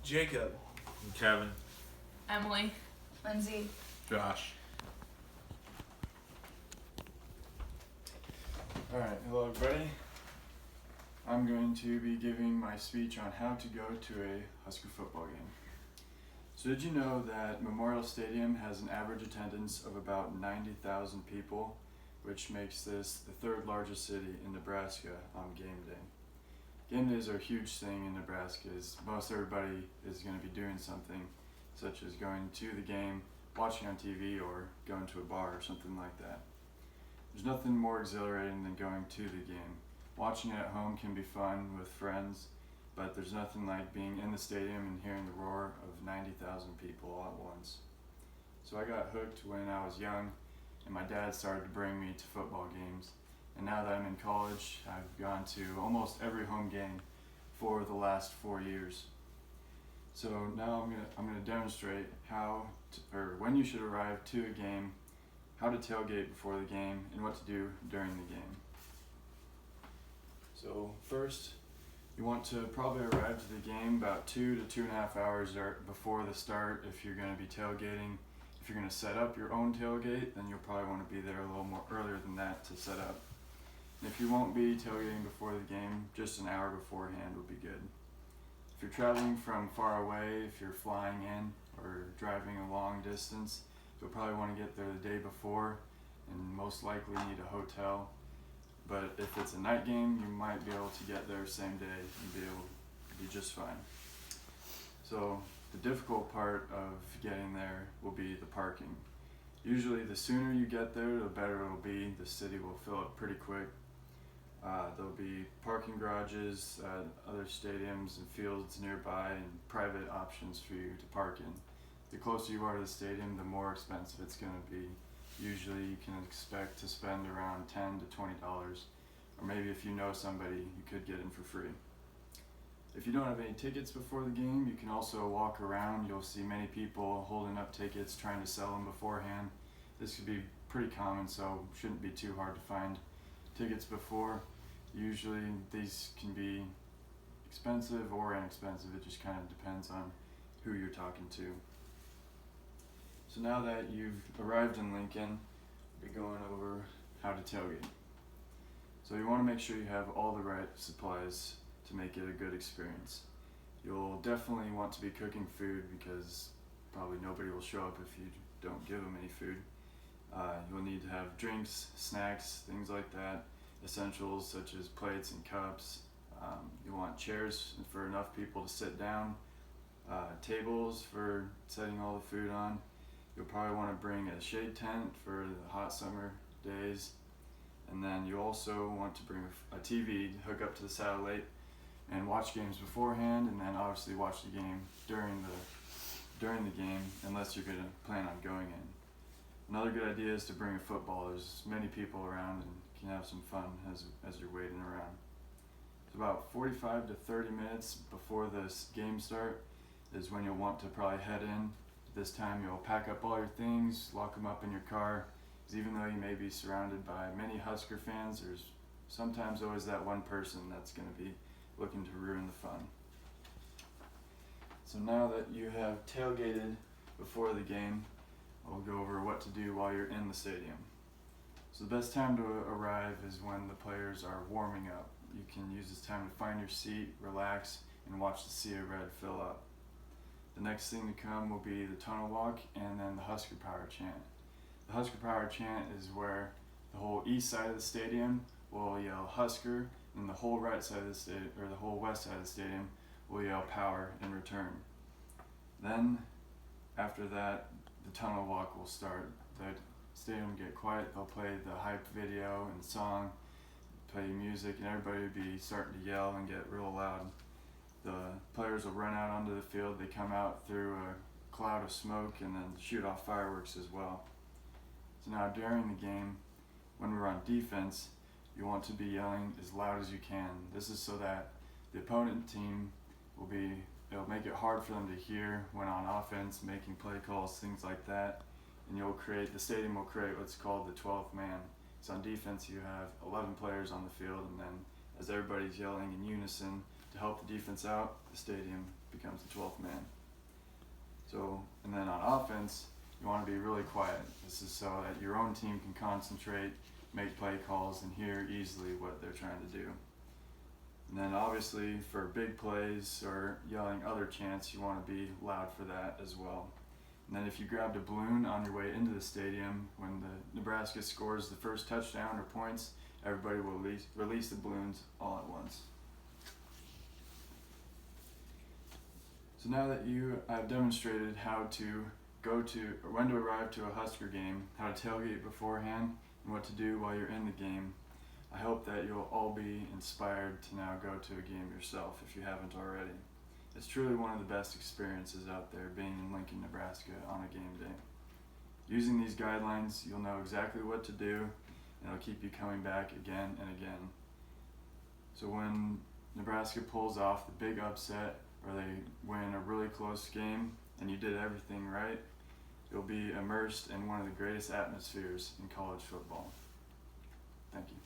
Jacob. Kevin. Emily. Lindsay. Josh. Alright, hello everybody. I'm going to be giving my speech on how to go to a Husker football game. So did you know that Memorial Stadium has an average attendance of about 90,000 people, which makes this the third largest city in Nebraska on game day. Game days are a huge thing in Nebraska, as most everybody is going to be doing something, such as going to the game, watching on TV, or going to a bar or something like that. There's nothing more exhilarating than going to the game. Watching it at home can be fun with friends, but there's nothing like being in the stadium and hearing the roar of 90,000 people all at once. So I got hooked when I was young, and my dad started to bring me to football games. And now that I'm in college, I've gone to almost every home game for the last 4 years. So now I'm gonna demonstrate when you should arrive to a game, how to tailgate before the game, and what to do during the game. So first, you want to probably arrive to the game about 2 to 2.5 hours before the start if you're going to be tailgating. If you're going to set up your own tailgate, then you'll probably want to be there a little more earlier than that to set up. And if you won't be tailgating before the game, just an hour beforehand would be good. If you're traveling from far away, if you're flying in or driving a long distance, you'll probably want to get there the day before and most likely need a hotel. But if it's a night game, you might be able to get there same day and be able to be just fine. So the difficult part of getting there will be the parking. Usually the sooner you get there, the better it'll be. The city will fill up pretty quick. There'll be parking garages at other stadiums and fields nearby and private options for you to park in. The closer you are to the stadium, the more expensive it's going to be. Usually you can expect to spend around $10 to $20, or maybe if you know somebody, you could get in for free. If you don't have any tickets before the game, you can also walk around. You'll see many people holding up tickets, trying to sell them beforehand. This could be pretty common, so shouldn't be too hard to find tickets before. Usually these can be expensive or inexpensive. It just kind of depends on who you're talking to. So now that you've arrived in Lincoln, we'll be going over how to tailgate. So you want to make sure you have all the right supplies to make it a good experience. You'll definitely want to be cooking food because probably nobody will show up if you don't give them any food. You'll need to have drinks, snacks, things like that, essentials such as plates and cups. You'll want chairs for enough people to sit down, tables for setting all the food on. You'll probably want to bring a shade tent for the hot summer days. And then you also want to bring a TV to hook up to the satellite and watch games beforehand, and then obviously watch the game during the game, unless you're going to plan on going in. Another good idea is to bring a football. There's many people around and you can have some fun as you're waiting around. It's about 45 to 30 minutes before this game start is when you'll want to probably head in. This time you'll pack up all your things, lock them up in your car, because even though you may be surrounded by many Husker fans, there's sometimes always that one person that's going to be looking to ruin the fun. So now that you have tailgated before the game, we'll go over what to do while you're in the stadium. So the best time to arrive is when the players are warming up. You can use this time to find your seat, relax, and watch the sea of red fill up. The next thing to come will be the tunnel walk and then the Husker Power chant. The Husker Power chant is where the whole east side of the stadium will yell Husker, and the whole right side of the stadium, or the whole west side of the stadium, will yell Power in return. Then, after that, the tunnel walk will start. The stadium will get quiet. They'll play the hype video and song, play music, and everybody will be starting to yell and get real loud. The players will run out onto the field. They come out through a cloud of smoke and then shoot off fireworks as well. So now during the game, when we're on defense, you want to be yelling as loud as you can. This is so that the opponent team it'll make it hard for them to hear when on offense, making play calls, things like that. And the stadium will create what's called the 12th man. So on defense, you have 11 players on the field, and then as everybody's yelling in unison, to help the defense out, the stadium becomes the 12th man. So, and then on offense, you want to be really quiet. This is so that your own team can concentrate, make play calls, and hear easily what they're trying to do. And then obviously for big plays or yelling other chants, you want to be loud for that as well. And then if you grabbed a balloon on your way into the stadium, when the Nebraska scores the first touchdown or points, everybody will release the balloons all at once. So now that I've demonstrated how to go to, or when to arrive to a Husker game, how to tailgate beforehand, and what to do while you're in the game, I hope that you'll all be inspired to now go to a game yourself if you haven't already. It's truly one of the best experiences out there, being in Lincoln, Nebraska on a game day. Using these guidelines, you'll know exactly what to do, and it'll keep you coming back again and again. So when Nebraska pulls off the big upset, or they win a really close game, and you did everything right, you'll be immersed in one of the greatest atmospheres in college football. Thank you.